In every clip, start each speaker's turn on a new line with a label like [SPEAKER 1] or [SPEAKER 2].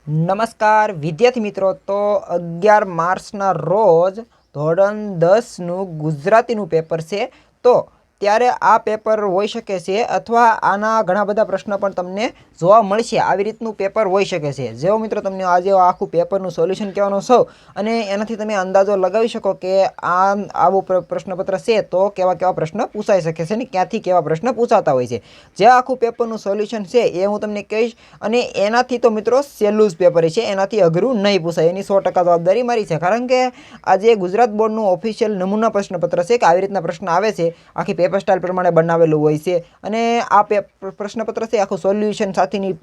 [SPEAKER 1] નમસ્કાર વિદ્યાર્થી મિત્રો, તો 11 માર્ચના રોજ ધોરણ 10નું ગુજરાતીનું પેપર છે. તો ત્યારે આ પેપર હોઈ શકે છે અથવા આના ઘણા બધા પ્રશ્નો પણ તમને જોવા મળશે. આવી રીતનું પેપર હોઈ શકે છે. જેવો મિત્રો તમને આજે આખું પેપરનું સોલ્યુશન કહેવાનો છો અને એનાથી તમે અંદાજો લગાવી શકો કે આવું પ્રશ્નપત્ર છે તો કેવા કેવા પ્રશ્ન પૂછાઈ શકે છે અને ક્યાંથી કેવા પ્રશ્ન પૂછાતા હોય છે. જે આખું પેપરનું સોલ્યુશન છે એ હું તમને કહીશ અને એનાથી તો મિત્રો સહેલું જ પેપર છે, એનાથી અઘરું નહીં પૂછાય. એની 100% જવાબદારી મારી છે, કારણ કે આજે ગુજરાત બોર્ડનું ઓફિશિયલ નમૂના પ્રશ્નપત્ર છે કે આવી રીતના પ્રશ્ન આવે છે, આખી પેપર સ્ટાઇલ પ્રમાણે બનાવેલું હોય છે. અને આ પ્રશ્નપત્ર છે આખું સોલ્યુશન સાથેની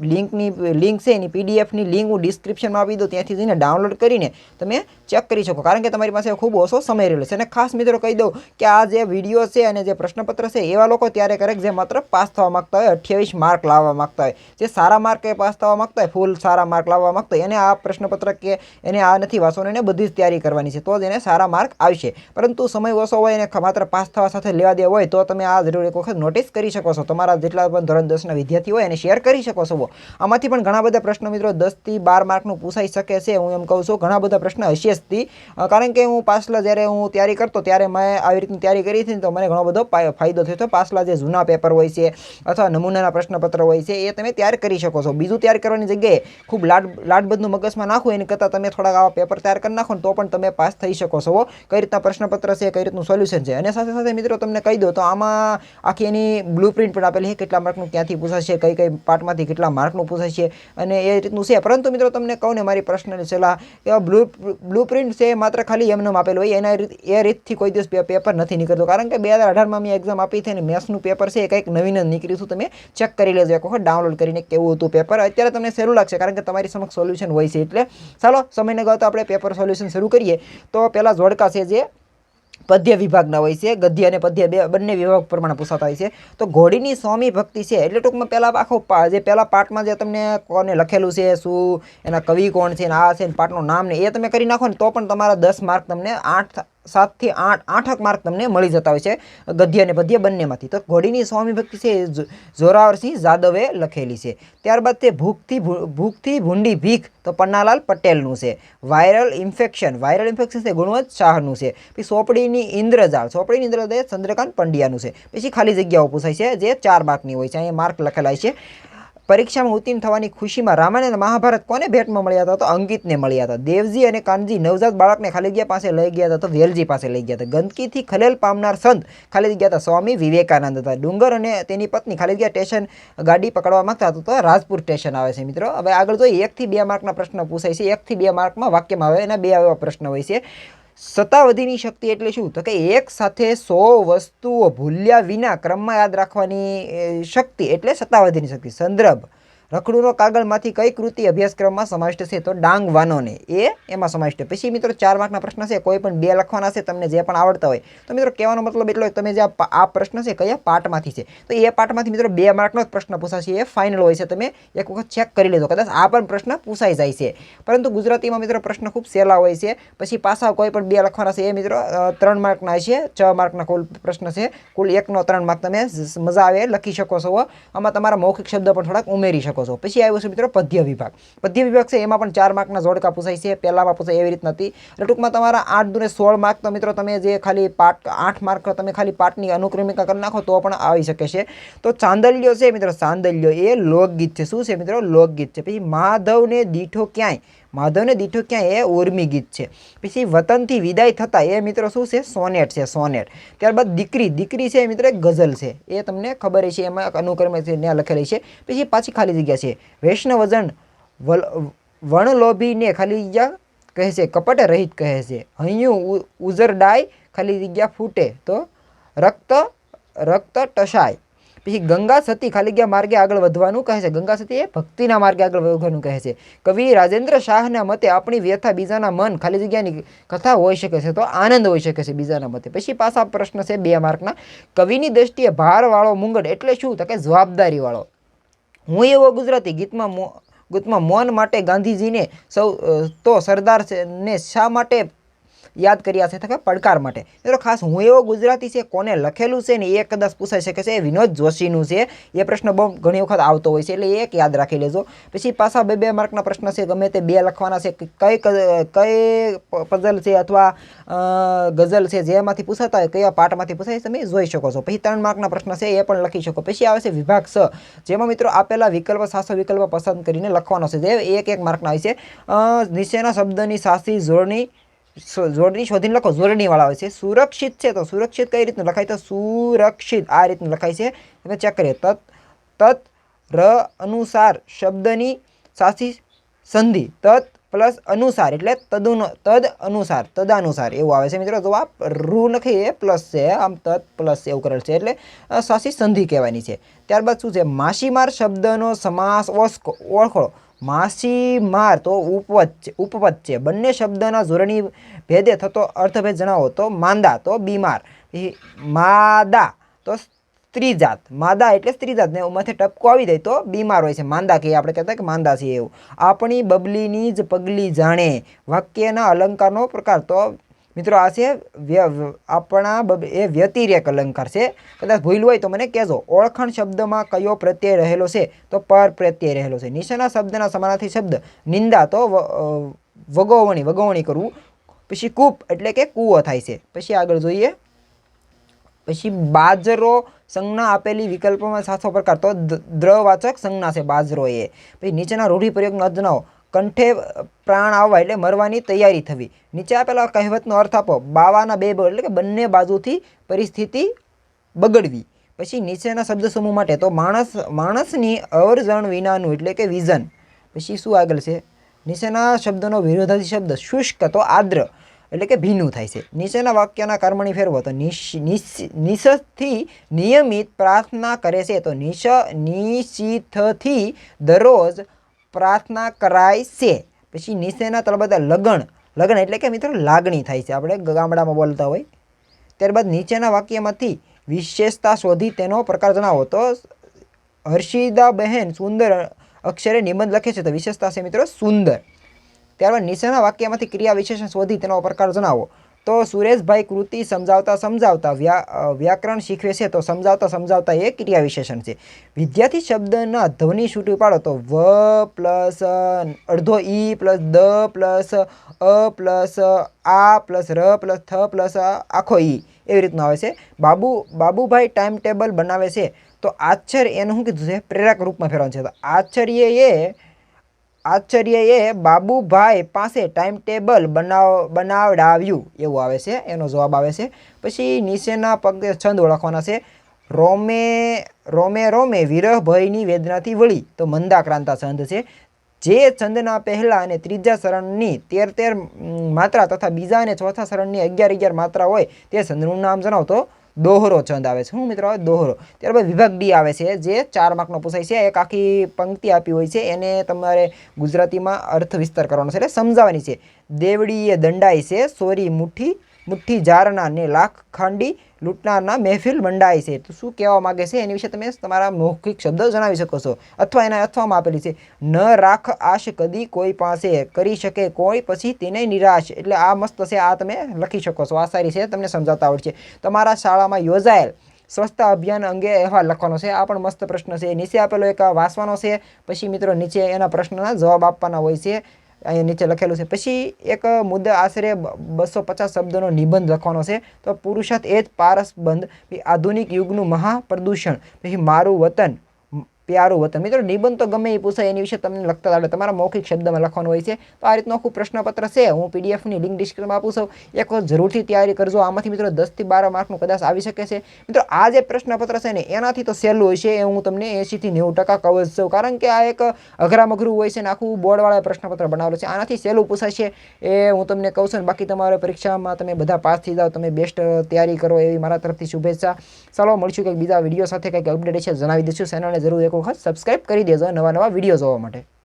[SPEAKER 1] લિંક છે, એની પીડીએફની લિંક હું ડિસ્ક્રિપ્શનમાં આપી દઉં, ત્યાંથી જઈને ડાઉનલોડ કરીને તમે ચેક કરી શકો, કારણ કે તમારી પાસે ખૂબ ઓછો સમય રહેલો છે. અને ખાસ મિત્રો કહી દઉં કે આ જે વિડીયો છે અને જે પ્રશ્નપત્ર છે એવા લોકો ત્યારે કરે જે માત્ર પાસ થવા માગતા હોય, 28 માર્ક લાવવા માગતા હોય, જે સારા માર્કે પાસ થવા માગતા હોય, ફૂલ સારા માર્ક લાવવા માગતા હોય, એને આ પ્રશ્નપત્ર કે એને આ નથી વાંચવાનું, એને બધી જ તૈયારી કરવાની છે, તો જ એને સારા માર્ક આવશે. પરંતુ સમય ઓછો હોય અને માત્ર પાસ થવા સાથે લેવા દેવા હોય તો તમે આ જરૂર એક વખત નોટિસ કરી શકો છો. તમારા જેટલા પણ ધોરણ 10ના વિદ્યાર્થી હોય એને શેર કરી શકો છો. આમાંથી પણ ઘણા બધા પ્રશ્નો મિત્રો 10 થી 12 માર્કનું પૂછાઈ શકે છે. હું એમ કહું છું ઘણા બધા પ્રશ્ન હશે જ, કારણ કે હું પાછલા જ્યારે હું તૈયારી કરતો ત્યારે મેં આવી રીતની તૈયારી કરી હતી તો મને ઘણો બધો ફાયદો થયો હતો. પાછલા જે જૂના પેપર હોય છે અથવા નમૂનાના પ્રશ્નપત્ર હોય છે એ તમે તૈયાર કરી શકો છો. બીજું તૈયાર કરવાની જગ્યાએ ખૂબ લાડબધનું મગજમાં નાખો એની કરતાં તમે થોડાક આવા પેપર તૈયાર કરી નાખો ને તો પણ તમે પાસ થઈ શકો છો. કઈ રીતના પ્રશ્નપત્ર છે, કઈ રીતનું સોલ્યુશન છે. અને સાથે સાથે મિત્રો તમને કહી દો તો આમાં આખી એની બ્લુ પ્રિન્ટ પણ આપેલી છે, કેટલા માર્કનું ક્યાંથી પૂછાશે, કઈ કઈ પાર્ટમાંથી કેટલા માર્કનું પૂછાશે અને એ રીતનું છે. પરંતુ મિત્રો તમને કહું ને મારી પર્સનલ સલાહ કે બ્લુ પ્રિન્ટ છે માત્ર ખાલી એમને આપેલું હોય, એના એ રીતથી કોઈ દિવસ પેપર નથી નીકળતું. કારણ કે 2018માં મેં એક્ઝામ આપી હતી અને મેથ્સનું પેપર છે એ કંઈક નવીન જ નીકળ્યું હતું. તમે ચેક કરી લેજો એક વખત ડાઉનલોડ કરીને કેવું હતું પેપર. અત્યારે તમને સહેલું લાગશે કારણ કે તમારી સમક્ષ સોલ્યુશન હોય છે. એટલે ચાલો સમયને ગયો તો આપણે પેપર સોલ્યુશન શરૂ કરીએ. તો પહેલાં જોડકા છે જે પદ્ય વિભાગના હોય છે, ગદ્ય અને પદ્ય બંને વિભાગ પ્રમાણે પૂછાતા હોય છે. તો ઘોડીની સ્વામી ભક્તિ છે એટલે ટૂંકમાં પહેલાં આખો જે પહેલાં પાઠમાં જે તમને કોને લખેલું છે, શું એના કવિ કોણ છે, ને આ છે ને પાઠનું નામ ને એ તમે કરી નાખો ને તો પણ તમારા 10 માર્ક તમને 7 થી 8 માર્ક તમને મળી જતા હોય છે ગદ્ય અને પદ્ય બંનેમાંથી. તો ઘોડીની સ્વામી ભક્તિ છે જોરાવરસિંહ જાદવે લખેલી છે. ત્યારબાદ તે ભૂખથી ભૂંડી ભીખ તો પન્નાલાલ પટેલનું છે. વાયરલ ઇન્ફેક્શન છે ગુણવંત શાહનું છે. પછી સોપડીની ઇન્દ્રજાળ ચંદ્રકાંત પંડ્યાનું છે. પછી ખાલી જગ્યાઓ પૂછાય છે જે 4 માર્કની હોય છે, અહીંયા માર્ક લખેલા છે. પરીક્ષામાં ઉત્તીર્ણ થવાની ખુશીમાં રામાયણ અને મહાભારત કોને ભેટમાં મળ્યા હતા? તો અંકિતને મળ્યા હતા. દેવજી અને કાનજી નવજાત બાળકને ખાલી જગ્યા પાસે લઈ ગયા હતા તો વેલજી પાસે લઈ ગયા હતા. ગંદકીથી ખલેલ પામનાર સંત ખાલી જગ્યા હતા સ્વામી વિવેકાનંદ હતા. ડુંગર અને તેની પત્ની ખાલી જગ્યા સ્ટેશન ગાડી પકડવા માંગતા હતા તો રાજપુર સ્ટેશન આવે છે. મિત્રો હવે આગળ જોઈએ 1 થી 2 માર્કના પ્રશ્ન પૂછાય છે. 1 થી 2 માર્કમાં વાક્યમાં આવે એના 2 એવા પ્રશ્ન હોય છે. શતાવધીની શક્તિ એટલે શું? તો કે એક સાથે 100 વસ્તુઓ ભૂલ્યા વિના ક્રમમાં યાદ રાખવાની શક્તિ એટલે શતાવધીની શક્તિ. સંદર્ભ રખડુનો કાગળમાંથી કઈ કૃતિ અભ્યાસક્રમમાં સમાવિષ્ટ છે? તો ડાંગ વાનોને એમાં સમાવિષ્ટ. પછી મિત્રો 4 માર્કના પ્રશ્ન છે, કોઈ પણ 2 લખવાના છે, તમને જે પણ આવડતા હોય. તો મિત્રો કહેવાનો મતલબ એટલો તમે જે આ પ્રશ્ન છે કયા પાઠમાંથી છે તો એ પાઠમાંથી મિત્રો 2 માર્કનો જ પ્રશ્ન પૂછાશે, એ ફાઇનલ હોય છે. તમે એક વખત ચેક કરી લેજો, કદાચ આ પણ પ્રશ્ન પૂછાઈ જાય છે. પરંતુ ગુજરાતીમાં મિત્રો પ્રશ્ન ખૂબ સહેલા હોય છે. પછી પાછા કોઈ પણ 2 લખવાના છે એ મિત્રો 3 માર્કના છે, 6 માર્કના કુલ પ્રશ્ન છે. કુલ 1નો 3 માર્ક તમે મજા આવે લખી શકો છો. આમાં તમારા મૌખિક શબ્દ પણ થોડાક ઉમેરી શકો. પછી આવ્યો છે મિત્રો પદ્ય વિભાગ. પદ્ય વિભાગ છે એમાં પણ 4 માર્કના જોડકા પૂછાય છે. પહેલામાં પૂછાય એવી રીત નથી. એટલે ટૂંકમાં તમારા 8 દુને 16 માર્ક તો મિત્રો તમે જે ખાલી પાઠ 8 માર્ક તમે ખાલી પાઠની અનુક્રમિકા કરી નાખો તો પણ આવી શકે છે. તો ચાંદલ્યો છે મિત્રો, ચાંદલ્યો એ લોકગીત છે. શું છે મિત્રો? લોકગીત છે. પછી માધવને દીઠો ક્યાંય એ ઉર્મી ગીત છે. પછી વતનથી વિદાય થતા એ મિત્રો શું છે? સોનેટ છે, સોનેટ. ત્યારબાદ દીકરી છે મિત્રો એક ગઝલ છે, એ તમને ખબર છે, એમાં અનુક્રમ છે ત્યાં લખેલી છે. પછી પાછી ખાલી જગ્યા છે. વૈષ્ણવજન વણલોભીને ખાલી જગ્યા કહે છે કપટ રહિત કહે છે. હૈયું ઉજરડાય ખાલી જગ્યા ફૂટે તો રક્ત ટસાય. પછી ગંગા સતી ખાલી જગ્યા માર્ગે આગળ વધવાનું કહે છે. ગંગા સતી એ ભક્તિના માર્ગે આગળ વધવાનું કહે છે. કવિ રાજેન્દ્ર શાહના મતે આપણી વ્યથા બીજાના મન ખાલી જગ્યાની કથા હોઈ શકે છે તો આનંદ હોઈ શકે છે બીજાના મતે. પછી પાછા પ્રશ્ન છે 2 માર્કના. કવિની દ્રષ્ટિએ ભારવાળો મુંગટ એટલે શું? તો કે જવાબદારીવાળો. હું એવો ગુજરાતી ગીતમાં મૌન માટે ગાંધીજીને તો સરદાર ને શા માટે યાદ કર્યા છે કે પડકાર માટે. મિત્રો ખાસ હું એવો ગુજરાતી છે કોને લખેલું છે ને એ કદાચ પૂછાઈ શકે છે. એ વિનોદ જોશીનું છે. એ પ્રશ્ન બહુ ઘણી વખત આવતો હોય છે એટલે એક યાદ રાખી લેજો. પછી પાછા 2-2 માર્કના પ્રશ્ન છે, ગમે તે 2 લખવાના છે. કઈ પઝલ છે અથવા ગઝલ છે જેમાંથી પૂછાતા હોય, કયા પાઠમાંથી પૂછાય તમે જોઈ શકો છો. પછી 3 માર્કના પ્રશ્ન છે એ પણ લખી શકો. પછી આવે છે વિભાગ 6, જેમાં મિત્રો આપેલા વિકલ્પ સાચો વિકલ્પ પસંદ કરીને લખવાનો છે, જે 1-1 માર્કના હોય છે. નીચેના શબ્દની સાચી જોડણી શોધીને લખો. જોડણીવાળા હોય છે. સુરક્ષિત છે તો સુરક્ષિત કઈ રીતનું લખાય? તો સુરક્ષિત આ રીતનું લખાય છે. તમે ચેક કરીએ. તત ર અનુસાર શબ્દની સાચી સંધિ. તત પ્લસ અનુસાર એટલે તદ અનુસાર, તદાનુસાર એવું આવે છે મિત્રો. તો આ રૂ નથી, એ પ્લસ છે, આમ તત પ્લસ એવું કરેલ છે એટલે સાચી સંધિ કહેવાની છે. ત્યારબાદ શું છે? માછીમાર શબ્દનો સમાસ ઓળખો. માછીમાર તો ઉપપદ છે. બંને શબ્દના જોડણી ભેદે થતો અર્થભેદ જણાવો. તો માંદા તો બીમાર. માદા તો સ્ત્રીજાત. માદા એટલે સ્ત્રીજાત ને માથે ટપકો આવી જાય તો બીમાર હોય છે. માંદા કહીએ આપણે, કહેતા કે માંદા છે એવું. આપણી બબલીની જ પગલી જાણે. વાક્યના અલંકારનો પ્રકાર. તો મિત્રો આ છે આપણા એ વ્યતિરેક અલંકાર છે. કદાચ ભૂલ હોય તો મને કહેજો. ઓળખાણ શબ્દમાં કયો પ્રત્યય રહેલો છે? તો પર પ્રત્યય રહેલો છે. નીચેના શબ્દના સમાનાર્થી શબ્દ. નિંદા તો વગોવણી કરવું. પછી કૂપ એટલે કે કૂવો થાય છે. પછી આગળ જોઈએ. પછી બાજરો સંજ્ઞા આપેલી વિકલ્પમાં સાચો પ્રકાર. તો દ્રવાચક સંજ્ઞા છે બાજરો એ. પછી નીચેના રૂઢિપ્રયોગનો જણાવો. કંઠે પ્રાણ આવવા એટલે મરવાની તૈયારી થવી. નીચે આપેલા કહેવતનો અર્થ આપો. બાવાના બે એટલે કે બંને બાજુથી પરિસ્થિતિ બગડવી. પછી નીચેના શબ્દ સમૂહ માટે. તો માણસની અવરજણ વિનાનું એટલે કે વિઝન. પછી શું આગળ છે? નીચેના શબ્દનો વિરોધાર્થી શબ્દ. શુષ્ક તો આદ્ર એટલે કે ભીનું થાય છે. નીચેના વાક્યના કર્મણી ફેરવો. તો નિશથી નિયમિત પ્રાર્થના કરે છે. તો નિશિથથી દરરોજ પ્રાર્થના કરાય છે. પછી નીચેના તળબદા લગન એટલે કે મિત્રો લાગણી થાય છે, આપણે ગામડામાં બોલતા હોય. ત્યારબાદ નીચેના વાક્યમાંથી વિશેષતા શોધી તેનો પ્રકાર જણાવો. તો હર્ષિદા બહેન સુંદર અક્ષરે નિબંધ લખે છે. તો વિશેષતા છે મિત્રો સુંદર. ત્યારબાદ નીચેના વાક્યમાંથી ક્રિયા વિશેષણ શોધી તેનો પ્રકાર જણાવો. તો સુરેશભાઈ કૃતિ સમજાવતા વ્યાકરણ શીખવે છે. તો સમજાવતા એ ક્રિયા વિશેષણ છે. વિદ્યાર્થી શબ્દના ધ્વનિ છૂટી પાડો. તો વ પ્લસ અડધો ઈ પ્લસ દ પ્લસ અ પ્લસ આ પ્લસ ર પ્લસ થ પ્લસ આખો ઈ એવી રીતનું આવે છે. બાબુભાઈ ટાઈમ ટેબલ બનાવે છે. તો આશ્ચર્ય એનું શું કીધું છે? પ્રેરક રૂપમાં ફેરવાનું છે. તો આશ્ચર્ય એ બાબુભાઈ પાસે ટાઈમ ટેબલ બનાવડાવ્યું એવું આવે છે. એનો જવાબ આવે છે. પછી નીચેના પગે છંદ ઓળખવાના છે. રોમે વિરહ ભયની વેદનાથી વળી. તો મંદાક્રાંતા છંદ છે. જે છંદના પહેલા અને ત્રીજા શરણની 13 માત્રા તથા બીજા અને ચોથા શરણની 11 માત્રા હોય તે છંદનું નામ જણાવતો. દોહરો છંદ આવે છે. શું મિત્રો? દોહરો. ત્યારબાદ વિભાગ ડી આવે છે, જે 4 માર્કનો પૂછાય છે. એક આખી પંક્તિ આપી હોય છે, એને તમારે ગુજરાતીમાં અર્થ વિસ્તાર કરવાનો છે એટલે સમજાવવાની છે. દેવડીએ દંડાઈ છે. સોરી મુઠ્ઠી જારના ને લાખ ખાંડી લૂંટનારના મહેફિલ મંડાય છે. તો શું કહેવા માગે છે એની વિશે તમે તમારા મૌખિક શબ્દ જણાવી શકો છો. અથવા એના અથવામાં આપેલી છે. ન રાખ આશ કદી કોઈ પાસે, કરી શકે કોઈ પછી તેને નિરાશ. એટલે આ મસ્ત છે, આ તમે લખી શકો છો. આ સારી છે, તમને સમજાવતા આવડશે. તમારા શાળામાં યોજાયેલ સ્વચ્છતા અભિયાન અંગે અહેવાલ લખવાનો છે. આ પણ મસ્ત પ્રશ્ન છે. નીચે આપેલો એક વાંચવાનો છે. પછી મિત્રો નીચે એના પ્રશ્નના જવાબ આપવાના હોય છે. અહીંયા નીચે લખેલું છે. પછી એક મુદ્દા આશરે 250 શબ્દનો નિબંધ લખવાનો છે. તો પુરુષાર્થ એ જ પારસબંધ. આધુનિક યુગનું મહાપ્રદૂષણ. પછી મારું વતન પ્યારું વતન. મિત્રો નિબંધ તો ગમે એ પૂછાય, એની વિશે તમને લખતા આવડે. તમારા મૌખિક શબ્દમાં લખવાનું હોય છે. તો આ રીતનું આખું પ્રશ્નપત્ર છે. હું પીડીએફની લિંક ડિસ્ક્રિપ્શનમાં આપું છું. એક વખત જરૂરથી તૈયારી કરજો. આમાંથી મિત્રો 10 થી 12 માર્કનું કદાચ આવી શકે છે. મિત્રો આ જે પ્રશ્નપત્ર છે ને એનાથી તો સહેલું હોય છે, એ હું તમને 80 થી 90% કહું છું. કારણ કે આ એક અઘરામઘરું હોય છે ને આખું બોર્ડવાળા પ્રશ્નપત્ર બનાવેલું છે. આનાથી સહેલું પૂછાય છે એ હું તમને કહું છું. બાકી તમારે પરીક્ષામાં તમે બધા પાસ થઈ જાઓ, તમે બેસ્ટ તૈયારી કરો એવી મારા તરફથી શુભેચ્છા. ચાલો મળશું કંઈક બીજા વિડીયો સાથે, કંઈક અપડેટ છે જણાવી દઈશું. ચેનલને જરૂર એક વખત સબસ્ક્રાઈબ કરી દેજો નવા વિડીયો જોવા માટે.